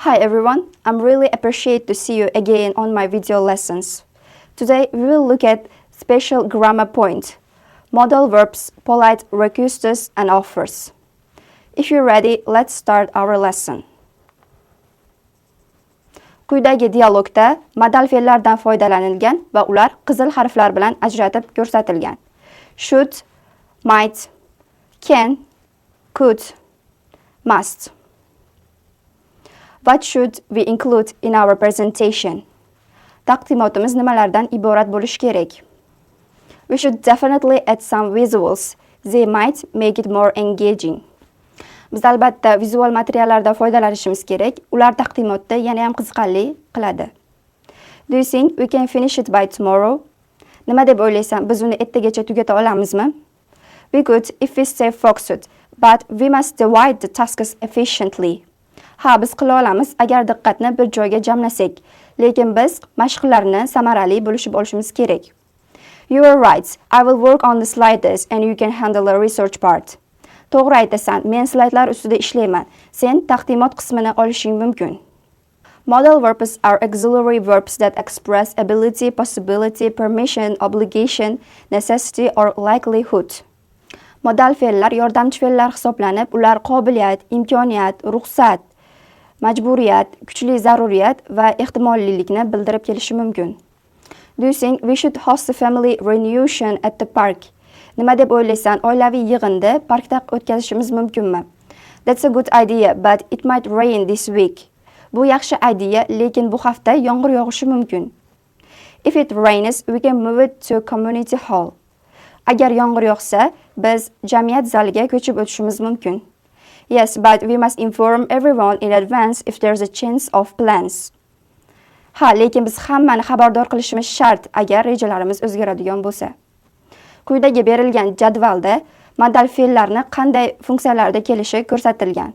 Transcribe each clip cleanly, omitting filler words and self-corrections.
Hi everyone, I'm really appreciate to see you again on my video lessons. Today we will look at special grammar point, modal verbs, polite requests and offers. If you're ready, let's start our lesson. Quyidagi dialogda modal fe'llardan foydalanilgan va ular qizil harflar bilan ajratib ko'rsatilgan. Should, might, can, could, must. What should we include in our presentation? Taqdimotimiz nimalardan iborat bo'lishi kerak? We should definitely add some visuals. They might make it more engaging. Biz albatta vizual materiallardan foydalanishimiz kerak. Ular taqdimotda yana ham qiziqarli qiladi. Do you think we can finish it by tomorrow? Nima deb o'ylaysan, biz uni ertagacha tugata olamizmi? We could if we stay focused, but we must divide the tasks efficiently. Ha, biz qila olamiz agar diqqatni bir joyga jamlasak, lekin biz mashqlarni samarali bo'lishib olishimiz kerak. You are right. I will work on the sliders and you can handle the research part. To'g'ri aytasan, men slaydlar ustida ishlayman. Sen taqdimot qismini olishing mumkin. Modal verbs are auxiliary verbs that express ability, possibility, permission, obligation, necessity or likelihood. Modal fe'llar yordamchi fe'llar hisoblanib, ular qobiliyat, imkoniyat, ruxsat, majburiyat, kuchli zaruriyat va ehtimollilikni bildirib kelishi mumkin. Do you think we should host a family reunion at the park? Nima deb o'ylaysan, oilaviy yig'inni parkda o'tkazishimiz mumkinmi? That's a good idea, but it might rain this week. Bu yaxshi idea, lekin bu hafta yomg'ir yog'ishi mumkin. If it rains, we can move it to community hall. Agar yomg'ir yog'sa, biz jamiyat zaliga ko'chib o'tishimiz mumkin. Yes, but we must inform everyone in advance if there's a chance of plans. Ha, lekin biz hammani xabardor qilishimiz shart agar rejalarimiz o'zgaradigan bo'lsa. Quyidagi berilgan jadvalda modal fe'llarni qanday funksiyalarda kelishi ko'rsatilgan.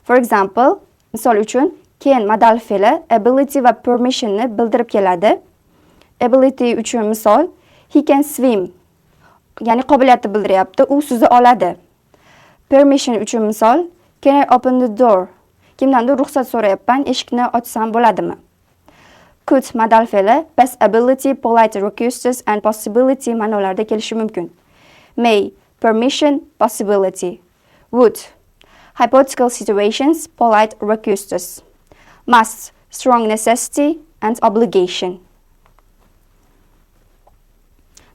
For example, misol uchun, can modal fe'li ability va permissionni bildirib keladi. Ability uchun misol, he can swim, ya'ni qobiliyatni bildiryapti, u suza oladi. Permission uchun misol, can I open the door? Kimdandir ruxsat so'rayapman, eshikni ochsam bo'ladimi? Could modal fe'li best ability, polite requests and possibility ma'nolarida kelishi mumkin. May, permission, possibility. Would, hypothetical situations, polite requests. Must, strong necessity and obligation.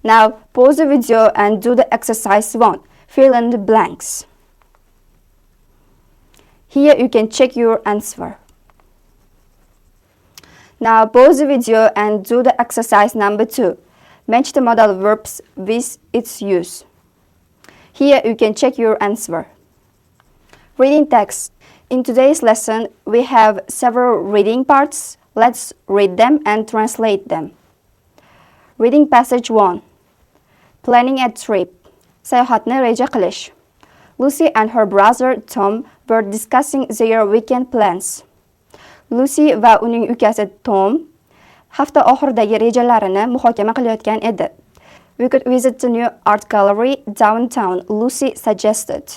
Now pause the video and do the exercise 1. Fill in the blanks. Here you can check your answer. Now pause the video and do the exercise number 2. Match the modal verbs with its use. Here you can check your answer. Reading text. In today's lesson, we have several reading parts. Let's read them and translate them. Reading passage 1. Planning a trip. Sayohatni reja qilish. Lucy and her brother Tom were discussing their weekend plans. Lucy va uning ukasi Tom hafta oxiridagi rejalarini muhokama qilayotgan edi. We could visit the new art gallery downtown, Lucy suggested.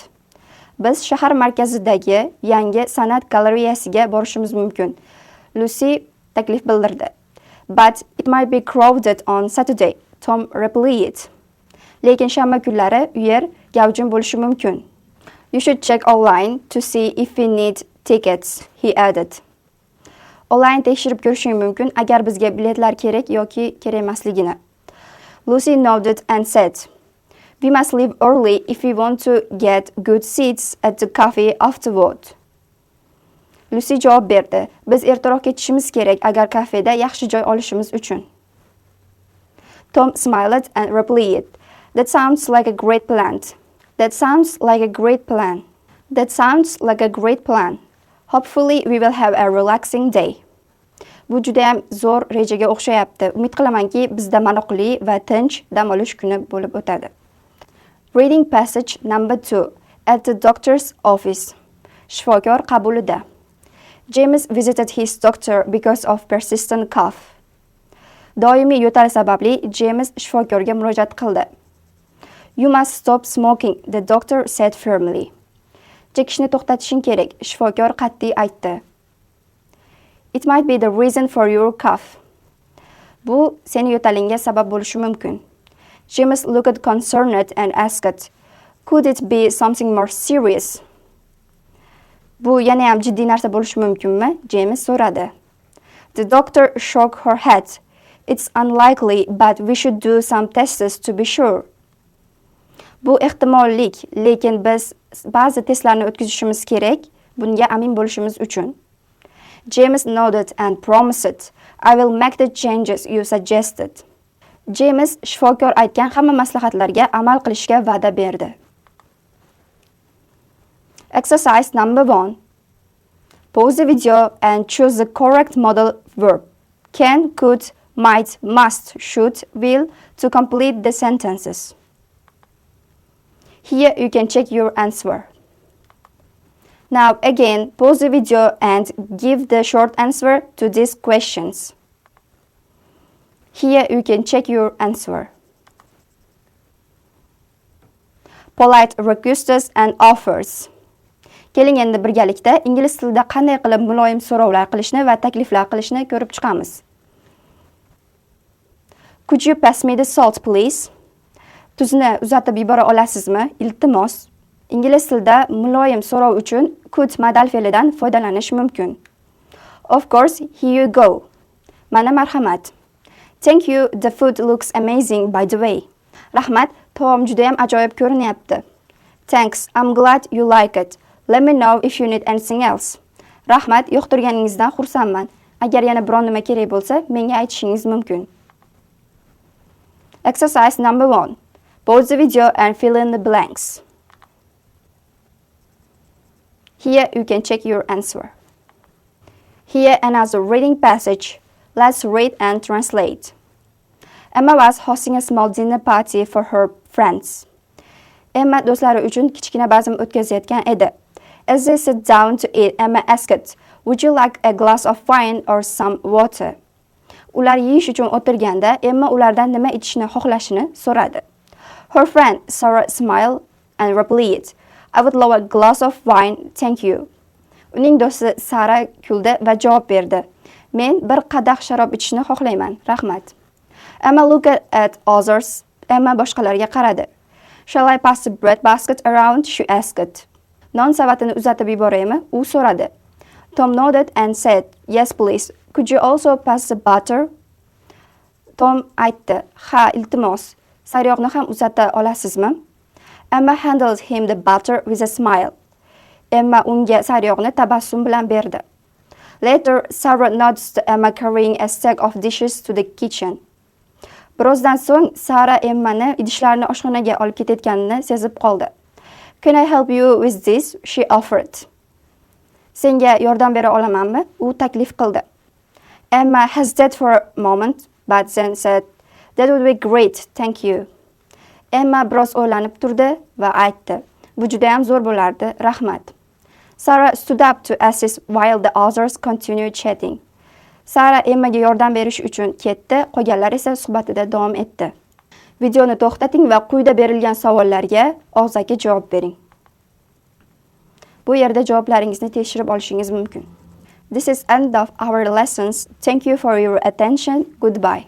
Biz shahar markazidagi yangi san'at galereyasiga borishimiz mumkin. Lucy taklif bildirdi. But it might be crowded on Saturday, Tom replied. Lekin shanba kunlari u yer gavjum bo'lishi mumkin. You should check online to see if we need tickets, he added. Online tekshirib ko'rishing mumkin agar bizga biletlar kerak yoki kerak emasligini. Lucy nodded and said, we must leave early if we want to get good seats at the cafe afterward. Lucy javob berdi. Biz ertaroq ketishimiz kerak agar kafeda yaxshi joy olishimiz uchun. Tom smiled and replied, that sounds like a great plan. That sounds like a great plan. That sounds like a great plan. Hopefully we will have a relaxing day. Bu juda ham zo'r rejaga o'xshayapti. Umid qilamanki, bizda maroqli va tinch dam olish kuni bo'lib o'tadi. Reading passage number 2. At the doctor's office. Shifokor qabulida. James visited his doctor because of persistent cough. Doimiy yo'tal sababli James shifokorga murojaat qildi. You must stop smoking, the doctor said firmly. Chekishni to'xtatishing kerak, shifokor qat'iy aytdi. It might be the reason for your cough. Bu seni yo'talingga sabab bo'lishi mumkin. James looked concerned and asked, could it be something more serious? Bu yana ham jiddiy narsa bo'lishi mumkinmi? James so'radi. The doctor shook her head. It's unlikely, but we should do some tests to be sure. Bu ehtimollik, lekin biz ba'zi testlarni o'tkazishimiz kerak, bunga amin bo'lishimiz uchun. James nodded and promised, I will make the changes you suggested. James shifokor aytgan hamma maslahatlarga amal qilishga va'da berdi. Exercise number 1. Pause the video and choose the correct modal verb. Can, could, might, must, should, will to complete the sentences. Here you can check your answer. Now again, pause the video and give the short answer to these questions. Here you can check your answer. Polite requests and offers. Keling endi birgalikda ingliz tilida qanday qilib muloyim so'rovlar qilishni va takliflar qilishni ko'rib chiqamiz. Could you pass me the salt, please? Tuzni uzatib yubora olasizmi? Iltimos. Ingliz tilida muloyim so'rov uchun could modal fe'lidan foydalanish mumkin. Of course, here you go. Mana marhamat. Thank you, the food looks amazing by the way. Rahmat, taom juda ham ajoyib ko'rinyapti. Thanks, I'm glad you like it. Let me know if you need anything else. Rahmat, yoqtirganingizdan xursandman. Agar yana biron nima kerak bo'lsa, menga aytishingiz mumkin. Exercise number 1. Pause the video and fill in the blanks. Here you can check your answer. Here another reading passage. Let's read and translate. Emma was hosting a small dinner party for her friends. Emma do'stlari uchun kichkina bazm o'tkazayotgan edi. As they sat down to eat, Emma asked, would you like a glass of wine or some water? Ular yeyish uchun o'tirganda Emma ulardan nima ichishni xohlashini so'radi. Her friend Sarah smiled and replied, I would love a glass of wine, thank you. Uning do'sti Sara kuldi va javob berdi. Men bir qadah sharob ichishni xohlayman, rahmat. Emma looked at others. Emma boshqalarga qaradi. Shall I pass the bread basket around? She asked. Non savatini uzatib yuboraymi? U so'radi. Tom nodded and said, yes please. Could you also pass the butter? Tom aytdi, ha, iltimos. Sariyog'ni ham uzata olasizmi? Emma handed him the butter with a smile. Emma unga sariyog'ni tabassum bilan berdi. Later, Sarah noticed Emma carrying a stack of dishes to the kitchen. Birozdan so'ng Sara Emmani idishlarni oshxonaga olib ketayotganini sezib qoldi. Can I help you with this? She offered. Senga yordam bera olamanmi? U taklif qildi. Emma hesitated for a moment, but then said, that would be great, thank you. Emma biroz o'ylanib turdi va aytdi, bu juda ham zo'r bo'lardi, rahmat. Sarah stood up to assist while the others continued chatting. Sara Emmaga yordam berish uchun ketdi, qolganlar esa suhbatida davom etdi. Videoni to'xtating va quyida berilgan savollarga og'zaki javob bering. Bu yerda javoblaringizni tekshirib olishingiz mumkin. This is end of our lessons. Thank you for your attention. Goodbye.